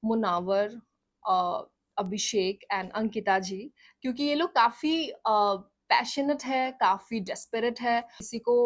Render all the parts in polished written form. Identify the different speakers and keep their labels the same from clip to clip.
Speaker 1: मुनावर, अभिषेक and Ankita जी, क्योंकि ये लोग काफ़ी पैशनेट है, काफ़ी डेस्परेट है। किसी को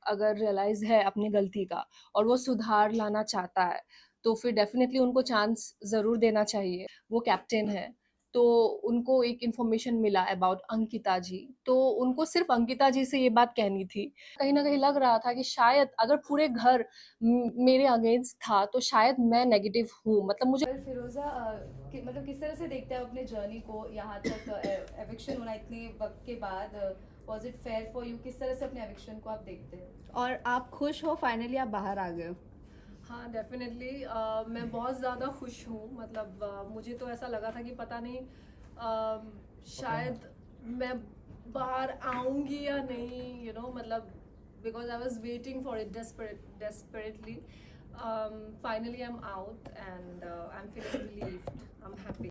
Speaker 1: अगर रियलाइज़ है अपनी गलती का और वो सुधार लाना चाहता है, तो फिर डेफ़िनेटली उनको चांस ज़रूर देना चाहिए। वो कैप्टन है, तो उनको एक इन्फॉर्मेशन मिला अबाउट अंकिता जी, तो उनको सिर्फ़ अंकिता जी से ये बात कहनी थी। कहीं न कहीं लग रहा था कि शायद अगर पूरे घर मेरे अगेंस्ट था, तो शायद मैं नेगेटिव हूँ। मतलब मुझे
Speaker 2: पर फिरोज़ा मतलब किस तरह से देखते हैं आप अपने जर्नी को यहाँ तक एविक्शन होना इतने वक्त के बाद was it fair for you किस तरह से अपने एविक्शन को आप देखते हैं
Speaker 3: और आप खुश हो फाइनली आप बाहर आ गए हो।
Speaker 1: हाँ, डेफ़िनेटली मैं बहुत ज़्यादा खुश हूँ। मतलब मुझे तो ऐसा लगा था कि पता नहीं शायद मैं बाहर आऊँगी या नहीं, मतलब because I was waiting for it desperately. Finally I'm out and I'm feeling relieved. I'm happy.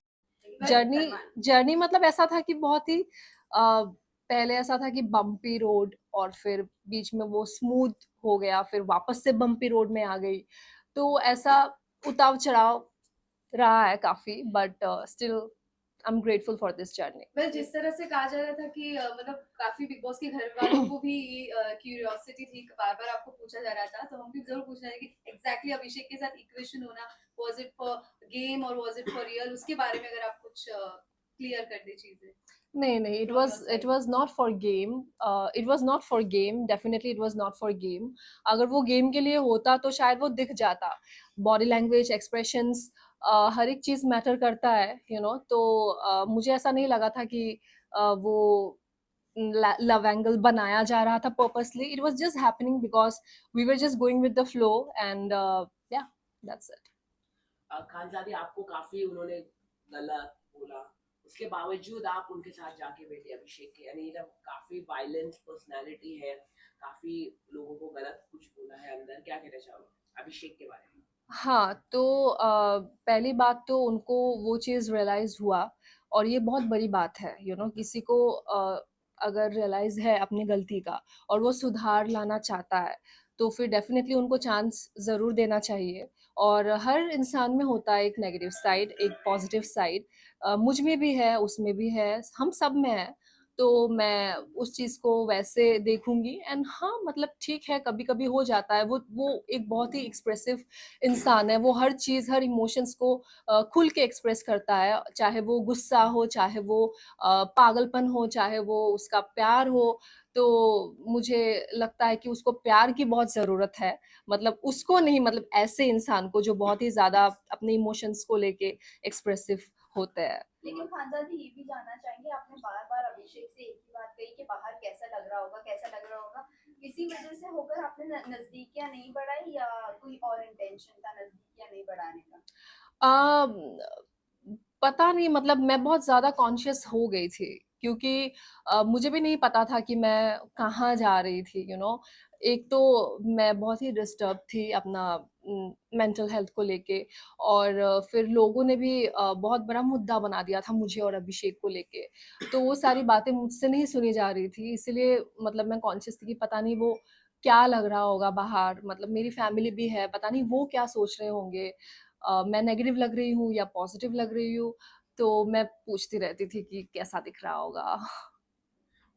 Speaker 1: Journey journey मतलब ऐसा था कि बहुत ही पहले ऐसा था कि बम्पी रोड और फिर बीच में वो स्मूथ हो गया, फिर वापस से बम्पी रोड में आ गई। तो ऐसा उतार-चढ़ाव रहा है काफ़ी, but still I am grateful for this journey.
Speaker 2: मैं जिस तरह से कहा जा रहा था कि मतलब काफी बिग बॉस के घर वालों को भी क्यूरियोसिटी थी बार बार आपको पूछा जा रहा था तो हम भी जरूर पूछ रहे हैं कि एग्जैक्टली अभिषेक के साथ इक्वेशन होना वाज इट फॉर गेम और वाज इट फॉर रियल उसके बारे में अगर आप कुछ क्लियर कर दे चीजें
Speaker 1: नहीं, नहीं, it was not for game. It was not for game. Definitely it was not for game. अगर वो गेम के लिए होता तो शायद वो दिख जाता। बॉडी लैंग्वेज, एक्सप्रेशंस, हर एक चीज़ मैटर करता है, तो मुझे ऐसा नहीं लगा था कि वो लव एंगल बनाया जा रहा था purposely. It was just happening because we were just going with the flow and yeah that's it.
Speaker 4: Khanzadi आपको काफ़ी उन्होंने गलत बोला, उसके बावजूद आप उनके साथ जाके बैठे अभिषेक के, यानी जब काफ़ी वायलेंस पर्सनैलिटी है, काफ़ी लोगों को गलत कुछ बोला है अंदर, क्या कहना चाहोगे अभिषेक के बारे में?
Speaker 1: हाँ, तो पहली बात तो उनको वो चीज़ रियलाइज़ हुआ और ये बहुत बड़ी बात है, किसी को अगर रियलाइज़ है अपनी गलती का और वो सुधार लाना चाहता है, तो फिर डेफ़िनेटली उनको चांस ज़रूर देना चाहिए। और हर इंसान में होता है एक नेगेटिव साइड, एक पॉज़िटिव साइड। मुझ में भी है, उसमें भी है, हम सब में है। तो मैं उस चीज़ को वैसे देखूँगी एंड हाँ, मतलब ठीक है, कभी-कभी हो जाता है। वो एक बहुत ही एक्सप्रेसिव इंसान है, वो हर चीज़, हर इमोशंस को खुल के एक्सप्रेस करता है, चाहे वो गुस्सा हो, चाहे वो पागलपन हो, चाहे वो उसका प्यार हो। तो मुझे लगता है कि उसको प्यार की बहुत ज़रूरत है, मतलब उसको नहीं, मतलब ऐसे इंसान को जो बहुत ही ज़्यादा अपने इमोशंस को लेके एक्सप्रेसिव होते हैं।
Speaker 2: लेकिन खानजादी ये भी जानना चाहेंगे आपने बार-बार अभिषेक से एक ही बात कही कि बाहर कैसा लग रहा होगा कैसा लग रहा होगा इसी वजह से होकर आपने नजदीकियां नहीं बढ़ाई या कोई और इंटेंशन था नजदीकियां नहीं बढ़ाने का
Speaker 1: अम, पता नहीं, मतलब मैं बहुत ज़्यादा कॉन्शियस हो गई थी क्योंकि मुझे भी नहीं पता था कि मैं कहाँ जा रही थी, एक तो मैं बहुत ही डिस्टर्ब थी अपना मेंटल हेल्थ को लेके और फिर लोगों ने भी बहुत बड़ा मुद्दा बना दिया था मुझे और अभिषेक को लेके। तो वो सारी बातें मुझसे नहीं सुनी जा रही थी, इसीलिए मतलब मैं कॉन्शियस थी कि पता नहीं वो क्या लग रहा होगा बाहर, मतलब मेरी फैमिली भी है, पता नहीं वो क्या सोच रहे होंगे। मैं नेगेटिव लग रही हूँ या पॉजिटिव लग रही हूँ, तो मैं पूछती रहती थी कि कैसा दिख रहा होगा।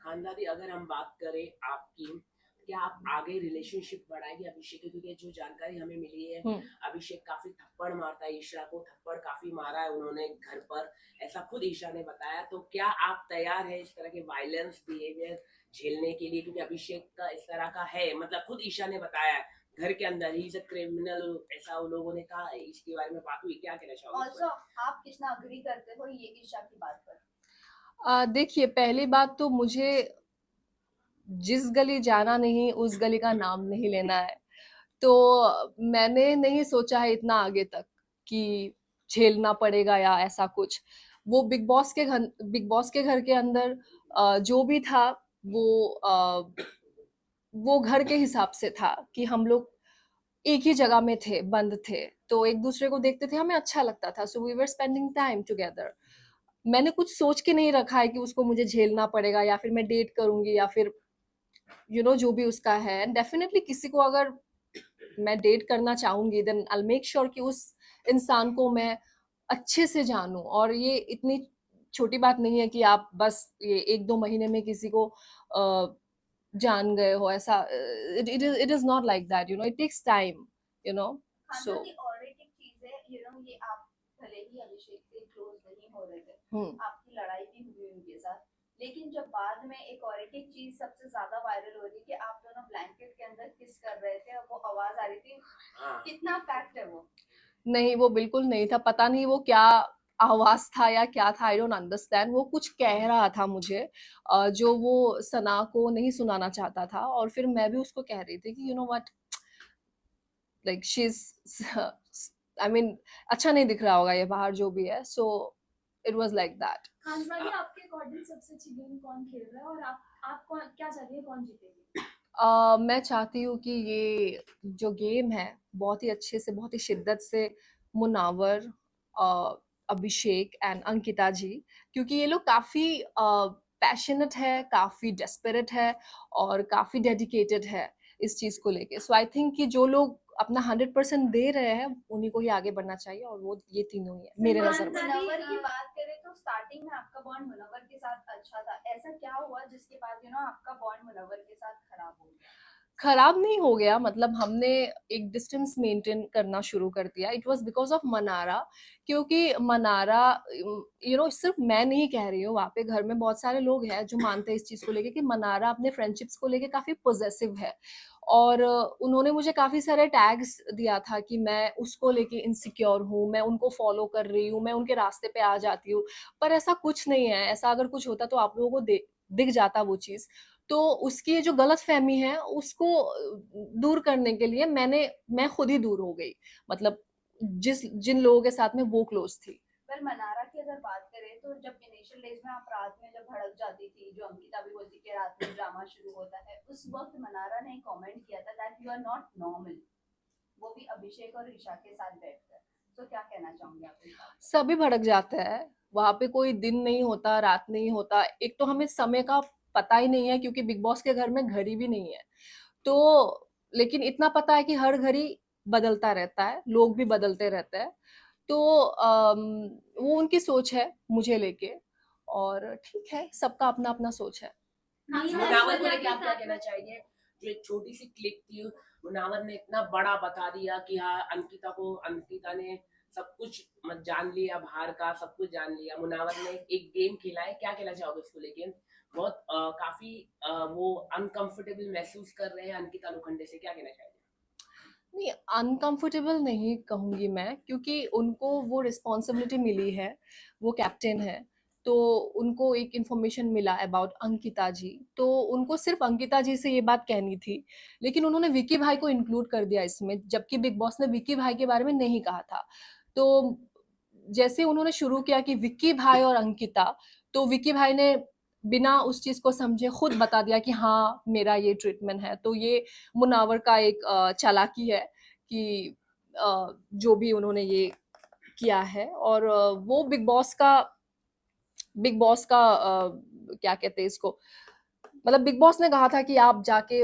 Speaker 4: खानदादी अगर हम बात करें आपकी, क्या आप आगे रिलेशनशिप बढ़ाएंगे अभिषेक के? क्योंकि जो जानकारी हमें मिली है,
Speaker 1: हुँ।
Speaker 4: अभिषेक काफी थप्पड़ मारता है, ईशा को थप्पड़ काफी मारा है उन्होंने घर पर, ऐसा खुद ईशा ने बताया। तो क्या आप तैयार है इस तरह के वायलेंस बिहेवियर झेलने के लिए? क्योंकि अभिषेक का इस तरह का है, मतलब खुद ईशा ने बताया है घर के अंदर ही इज अ क्रिमिनल, ऐसा उन लोगों ने कहा है, इसके बारे में बात हुई, क्या कहना चाहोगे इस
Speaker 2: ऑल्सो
Speaker 4: पर?
Speaker 2: आप कितना अग्री करते हो ये ईशा की बात पर
Speaker 1: देखिए, पहली बात तो मुझे जिस गली जाना नहीं, उस गली का नाम नहीं लेना है। तो मैंने नहीं सोचा है इतना आगे तक कि झेलना पड़ेगा या ऐसा कुछ। वो बिग बॉस के घर के अंदर जो भी था वो वो घर के हिसाब से था कि हम लोग एक ही जगह में थे, बंद थे, तो एक-दूसरे को देखते थे, हमें अच्छा लगता था, so we were spending time together. मैंने कुछ सोच के नहीं रखा है कि उसको मुझे झेलना पड़ेगा या फिर मैं डेट करूँगी या फिर जो भी उसका है। डेफ़िनेटली किसी को अगर मैं डेट करना चाहूँगी then I will make sure कि उस इंसान को मैं अच्छे से जानूं, और ये इतनी छोटी बात नहीं है कि आप बस ये 1-2 महीने में किसी को जान गए हो, ऐसा it is not like that, it takes time, you know
Speaker 5: Khan
Speaker 1: so
Speaker 5: साहब, ये और एक चीज है, ये आप भले ही अभिषेक से क्लोज नहीं हो रहे थे, आपकी लड़ाई भी हुई उनके साथ, लेकिन जब बाद में एक और एक चीज सबसे ज्यादा वायरल हो रही है कि आप दोनों ब्लैंकेट के अंदर किस कर रहे थे और वो आवाज आ रही थी, कितना फैक्ट है वो?
Speaker 1: नहीं, वो बिल्कुल नहीं था, पता नहीं वो क्या आवाज था या क्या था, आई डोंट अंडरस्टैंड। वो कुछ कह रहा था मुझे, जो वो सना को नहीं सुनाना चाहता था, और फिर मैं भी उसको कह रही थी कि you know what, like she is I mean अच्छा नहीं दिख रहा होगा ये बाहर जो भी है, so it was like that.
Speaker 6: Khan साहब, ये आपके अकॉर्डिंग सबसे अच्छी गेम कौन खेल रहा है और आप कौन क्या चाहिए, कौन जीतेगी?
Speaker 1: मैं चाहती हूँ कि ये जो गेम है बहुत ही अच्छे से, बहुत ही शिद्दत से मुनावर, अभिषेक एंड अंकिता जी, क्योंकि ये लोग काफ़ी पैशनेट है, काफ़ी डेस्परेट है, और काफ़ी डेडिकेटेड है इस चीज़ को लेके। सो आई थिंक कि जो लोग अपना 100% दे रहे हैं उन्हीं को ही आगे बढ़ना चाहिए, और वो ये तीनों ही है मेरे
Speaker 6: सलमान
Speaker 1: नज़र में।
Speaker 6: खान
Speaker 5: मुनव्वर की बात करें तो स्टार्टिंग में आपका बॉन्ड मुनव्वर के साथ अच्छा था, ऐसा क्या हुआ जिसके बाद आपका बॉन्ड मुनव्वर के साथ खराब हो गया?
Speaker 1: खराब नहीं हो गया, मतलब हमने एक डिस्टेंस मेंटेन करना शुरू कर दिया। It was because of Mannara, क्योंकि मनारा, सिर्फ मैं नहीं कह रही हूँ, वहाँ पे घर में बहुत सारे लोग हैं जो मानते हैं इस चीज़ को लेके कि मनारा अपने फ्रेंडशिप्स को लेके काफ़ी पॉजेसिव है, और उन्होंने मुझे काफ़ी सारे टैग्स दिया था कि मैं उसको लेके इनसिक्योर हूँ, मैं उनको फॉलो कर रही हूँ, मैं उनके रास्ते पे आ जाती हूँ, पर ऐसा कुछ नहीं है। ऐसा अगर कुछ होता तो आप लोगों को दिख जाता वो चीज़। तो उसकी ये जो गलतफ़हमी है उसको दूर करने के लिए मैं खुद ही दूर हो गई। मतलब जिन लोगों के साथ में वो क्लोज़ थी।
Speaker 5: पर मनारा की अगर बात करें तो जब इनिशियल डेज में आप रात में जब भड़क जाती थी, जो अंकिता भी बोलती कि रात में ड्रामा शुरू होता है, उस वक्त मनारा ने कमेंट किया था that you are not normal, वो भी अभिषेक और ईशा के साथ बैठकर। तो क्या कहना चाहूंगी आप इस बात पे?
Speaker 1: सभी भड़क जाते हैं। वहाँ पे कोई दिन नहीं होता, रात नहीं होता। एक तो हमें समय का पता ही नहीं है, क्योंकि बिग बॉस के घर में घड़ी भी नहीं है। तो लेकिन इतना पता है कि हर घड़ी बदलता रहता है, लोग भी बदलते रहते हैं। तो वो उनकी सोच है मुझे लेके, और ठीक है, सबका अपना-अपना सोच है।
Speaker 4: मुनावर को लेके आप क्या कहना चाहेंगे? जो एक छोटी सी क्लिप थी, मुनावर ने इतना बड़ा बता दिया कि हाँ, अंकिता ने सब कुछ जान लिया, बाहर का सब कुछ जान लिया। मुनावर ने एक गेम खेला है, क्या कहना चाहोगे उसको लेके? बहुत काफी वो अनकंफर्टेबल महसूस कर रहे हैं अंकिता लोखंडे से, क्या कहना चाहेंगे?
Speaker 1: नहीं, अनकंफर्टेबल नहीं कहूँगी मैं, क्योंकि उनको वो रिस्पॉन्सिबिलिटी मिली है, वो कैप्टन है, तो उनको एक इन्फॉर्मेशन मिला अबाउट अंकिता जी, तो उनको सिर्फ अंकिता जी से ये बात कहनी थी, लेकिन उन्होंने विक्की भाई को इंक्लूड कर दिया इसमें, जबकि बिग बॉस ने विक्की भाई के बारे में नहीं कहा था। तो जैसे उन्होंने शुरू किया कि विक्की भाई और अंकिता, तो विक्की भाई ने बिना उस चीज़ को समझे खुद बता दिया कि हाँ, मेरा ये ट्रीटमेंट है। तो ये मुनावर का एक चालाकी है कि जो भी उन्होंने ये किया है, और वो बिग बॉस का क्या कहते हैं इसको, मतलब बिग बॉस ने कहा था कि आप जाके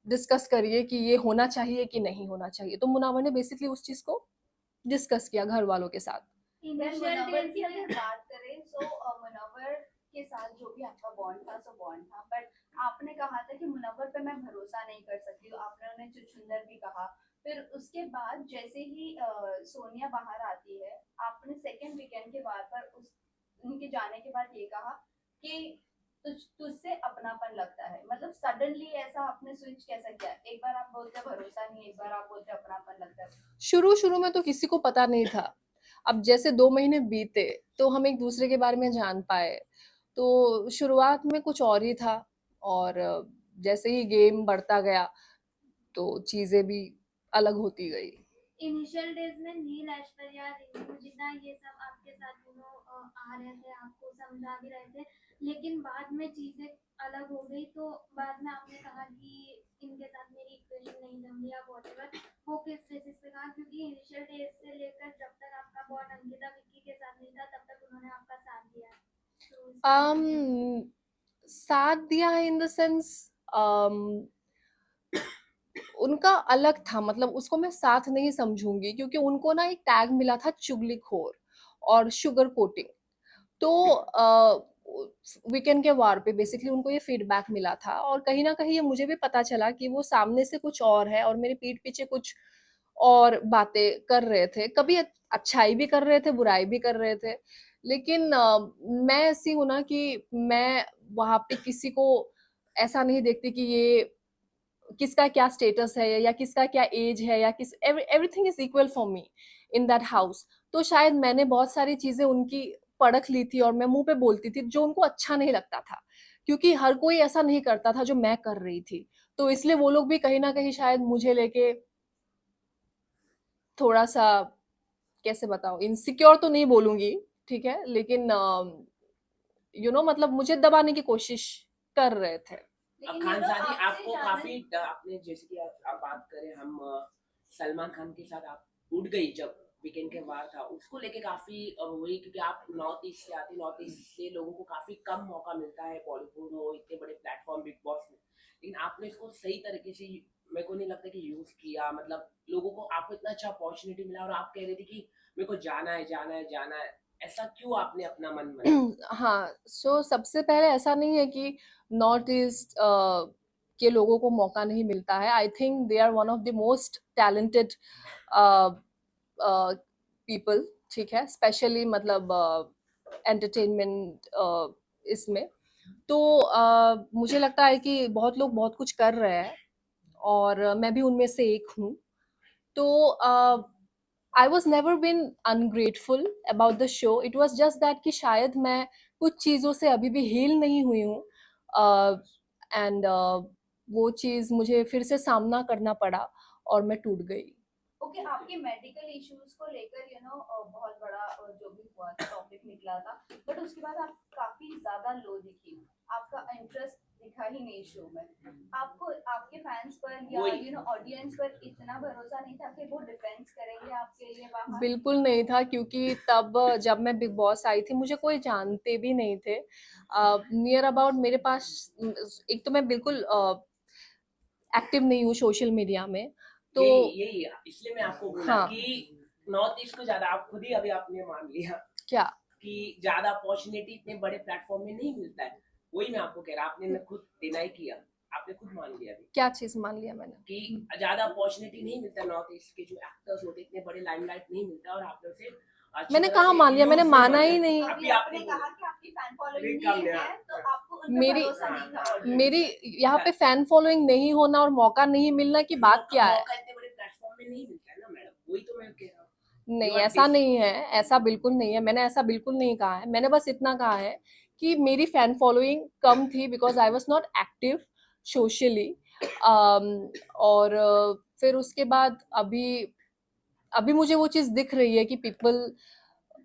Speaker 1: डिस्कस करिए कि ये होना चाहिए कि नहीं होना चाहिए। तो मुनावर ने बेसिकली उस चीज़ को डिस्कस किया घर वालों के साथ।
Speaker 5: मुनव्वर की अगर बात करें तो मुनव्वर के साथ जो भी आपका बॉन्ड था सो बॉन्ड था, बट आपने कहा था कि मुनव्वर पे मैं भरोसा नहीं कर सकती हूँ, आपने उन्हें चुछुंदर भी कहा। फिर उसके बाद जैसे ही सोनिया बाहर आती है, आपने सेकेंड वीकेंड के बाद पर उनके जाने के बाद ये कहा कि तुझसे अपनापन लगता है, मतलब सडनली ऐसा आपने स्विच कैसा किया? एक बार आप बोलते भरोसा नहीं, एक बार आप बोलते अपनापन लगता है।
Speaker 1: शुरू-शुरू में तो किसी को पता नहीं था। अब जैसे 2 महीने बीते, तो हम एक-दूसरे के बारे में जान पाए। तो शुरुआत में कुछ और ही था, और जैसे ही गेम बढ़ता गया, तो चीज़ें भी अलग होती गई।
Speaker 6: इनिशियल डेज में नील, ऐश्वर्या, रिंकू जितना ये सब आपके साथ आ रहे थे, आपको समझा भी रहे थे, लेकिन बाद में चीजें अलग हो गई, तो बाद में आपने कहा कि इनके साथ मेरी इक्वेशन नहीं जमी या व्हाटएवर, वो किस बेसिस पे कहा? क्योंकि इनिशियल डेज से लेकर जब तक आपका बॉन्ड अंकिता विक्की के साथ नहीं था, तब तक उन्होंने आपका साथ दिया है।
Speaker 1: साथ दिया है इन द सेंस, उनका अलग था, मतलब उसको मैं साथ नहीं समझूँगी क्योंकि उनको ना एक टैग मिला था चुगलीखोर और शुगर कोटिंग। तो वीकेंड के वार पे बेसिकली उनको ये फीडबैक मिला था और कहीं न कहीं ये मुझे भी पता चला कि वो सामने से कुछ और है और मेरे पीठ पीछे कुछ और बातें कर रहे थे। कभी अच्छाई भी कर रहे थे, बुराई भी कर रहे थे। लेकिन मैं ऐसी हूँ ना कि मैं वहाँ पे किसी को ऐसा नहीं देखती कि ये किसका क्या स्टेटस है या किसका क्या एज है या किस everything is equal for me in that house. तो शायद मैंने बहुत सारी चीजें उनकी परख ली थी और मैं मुंह पे बोलती थी जो उनको अच्छा नहीं लगता था, क्योंकि हर कोई ऐसा नहीं करता था जो मैं कर रही थी। तो इसलिए वो लोग भी कहीं ना कहीं शायद मुझे लेके थोड़ा सा, कैसे बताऊं, इनसिक्योर तो नहीं बोलूंगी, ठीक है, लेकिन मतलब मुझे दबाने की कोशिश कर रहे थे।
Speaker 4: अब
Speaker 5: लेकिन
Speaker 4: खान सादी
Speaker 5: आपसे
Speaker 4: आपको
Speaker 5: जानना
Speaker 4: काफी आपने जैसे कि आप बात करें हम सलमान खान के साथ आप उठ गई जब वीकेंड के बाद था उसको लेके काफी वही क्योंकि आप नॉर्थ ईस्ट से आती, नॉर्थ ईस्ट से लोगों को काफी कम मौका मिलता है बॉलीवुड हो इतने बड़े प्लेटफॉर्म बिग बॉस में, लेकिन आपने इसको सही तरीके से मेरे को नहीं लगता कि यूज किया, मतलब लोगों को आपको इतना अच्छा अपॉर्चुनिटी मिला और आप कह रहे थे कि मेरे को जाना है जाना है जाना है, ऐसा क्यों आपने अपना मन बनाया?
Speaker 1: हाँ, सो सबसे पहले ऐसा नहीं है कि नॉर्थ ईस्ट के लोगों को मौका नहीं मिलता है। I think they are one of the most talented people, ठीक है, स्पेशली मतलब एंटरटेनमेंट इसमें। तो मुझे लगता है कि बहुत लोग बहुत कुछ कर रहे हैं और मैं भी उनमें से एक हूँ। तो I was never been ungrateful about the show, it was just that कि शायद मैं कुछ चीज़ों से अभी भी हील नहीं हुई हूँ एंड वो चीज़ मुझे फिर से सामना करना पड़ा और मैं टूट गई।
Speaker 5: ओके, आपके मेडिकल इश्यूज को लेकर बहुत बड़ा जो भी हुआ था टॉपिक निकला था, बट उसके बाद आप काफी ज्यादा लो दिखी, आपका इंटरेस्ट दिखा ही नहीं शो में। आपको आपके फैंस पर या
Speaker 4: वही
Speaker 5: ऑडियंस पर इतना भरोसा नहीं था कि वो डिफेंस करेंगे आपके लिए बाहर?
Speaker 1: बिल्कुल नहीं था, क्योंकि तब जब मैं बिग बॉस आई थी मुझे कोई जानते भी नहीं थे। नियर अबाउट मेरे पास एक तो मैं बिल्कुल एक्टिव नहीं हूँ सोशल मीडिया में, तो
Speaker 4: यही यही इसलिए मैं आपको बोला
Speaker 1: हाँ।
Speaker 4: कि नॉर्थ ईस्ट को ज्यादा आप खुद ही अभी आपने मान लिया
Speaker 1: क्या?
Speaker 4: कि ज्यादा अपॉर्चुनिटी इतने बड़े प्लेटफॉर्म में नहीं मिलता है, वही मैं आपको कह रहा, आपने न खुद डिनाई किया, आपने खुद मान लिया अभी
Speaker 1: क्या चीज मान लिया मैंने?
Speaker 4: कि ज्यादा अपॉर्चुनिटी नहीं मिलता नॉर्थ ईस्ट के जो एक्टर्स होते इतने बड़े लाइमलाइट नहीं मिलता और आपने उसे अच्छी
Speaker 1: मैंने
Speaker 4: तरह
Speaker 1: कहाँ
Speaker 4: से
Speaker 1: मान लिया, मैंने
Speaker 4: यूज
Speaker 1: माना
Speaker 4: नहीं
Speaker 1: ही
Speaker 4: किया।
Speaker 1: नहीं।
Speaker 4: अभी
Speaker 5: अभी
Speaker 4: आपने
Speaker 5: आपने
Speaker 4: बोला
Speaker 5: कहा कि आपकी फैन
Speaker 4: अभी
Speaker 5: फॉलोइंग
Speaker 4: कम
Speaker 5: नहीं
Speaker 4: है,
Speaker 5: है, तो आपको उन पे
Speaker 1: मेरी
Speaker 5: भरोसा नहीं था।
Speaker 1: मेरी यहाँ पे फैन फॉलोइंग नहीं होना और मौका नहीं मिलना की बात क्या है?
Speaker 4: मौका इतने बड़े प्लेटफॉर्म में नहीं मिलता है ना मैडम, वही तो मैं कह रहा हूँ।
Speaker 1: नहीं,
Speaker 4: यू आर
Speaker 1: ऐसा नहीं है, ऐसा बिल्कुल नहीं है, मैंने ऐसा बिल्कुल नहीं कहा है। मैंने बस इतना कहा है कि मेरी फैन फॉलोइंग कम थी because I was not active socially. और फिर उसके बाद अभी अभी मुझे वो चीज़ दिख रही है कि people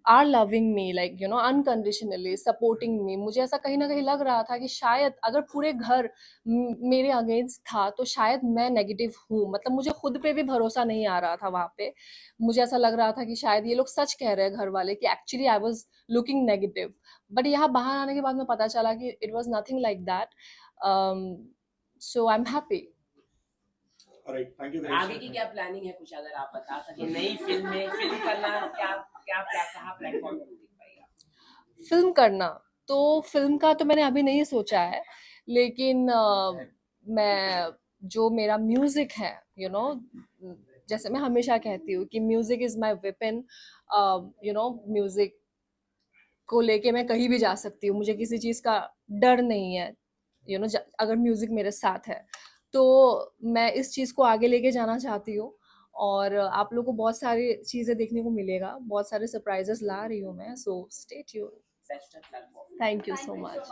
Speaker 1: are loving me, like unconditionally supporting me. मुझे ऐसा कहीं ना कहीं लग रहा था कि शायद अगर पूरे घर मेरे अगेंस्ट था तो शायद मैं नेगेटिव हूँ, मतलब मुझे खुद पे भी भरोसा नहीं आ रहा था वहाँ पे। मुझे ऐसा लग रहा था कि शायद ये लोग सच कह रहे हैं घर वाले कि actually I was looking negative. But यहाँ बाहर आने के बाद में पता चला कि it was nothing like that. So I am happy.
Speaker 7: Alright, thank you,
Speaker 4: आगे
Speaker 7: Grace.
Speaker 4: की क्या प्लानिंग है, कुछ अगर आप बता सके, नई फिल्म में फिल्म करना, क्या क्या क्या कहाँ प्लेटफॉर्म पे दिख पाएगा?
Speaker 1: फिल्म करना, तो फिल्म का तो मैंने अभी नहीं सोचा है, लेकिन मैं जो मेरा म्यूजिक है, जैसे मैं हमेशा कहती हूँ कि music is my weapon. Music को लेके मैं कहीं भी जा सकती हूँ, मुझे किसी चीज़ का डर नहीं है। अगर म्यूजिक मेरे साथ है तो मैं इस चीज़ को आगे लेके जाना चाहती हूँ और आप लोगों को बहुत सारी चीज़ें देखने को मिलेगा, बहुत सारे सरप्राइजेस ला रही हूँ मैं, so stay tune.
Speaker 4: Best of luck.
Speaker 1: Thank you
Speaker 5: Thank
Speaker 1: so
Speaker 5: you so
Speaker 1: much.
Speaker 5: much.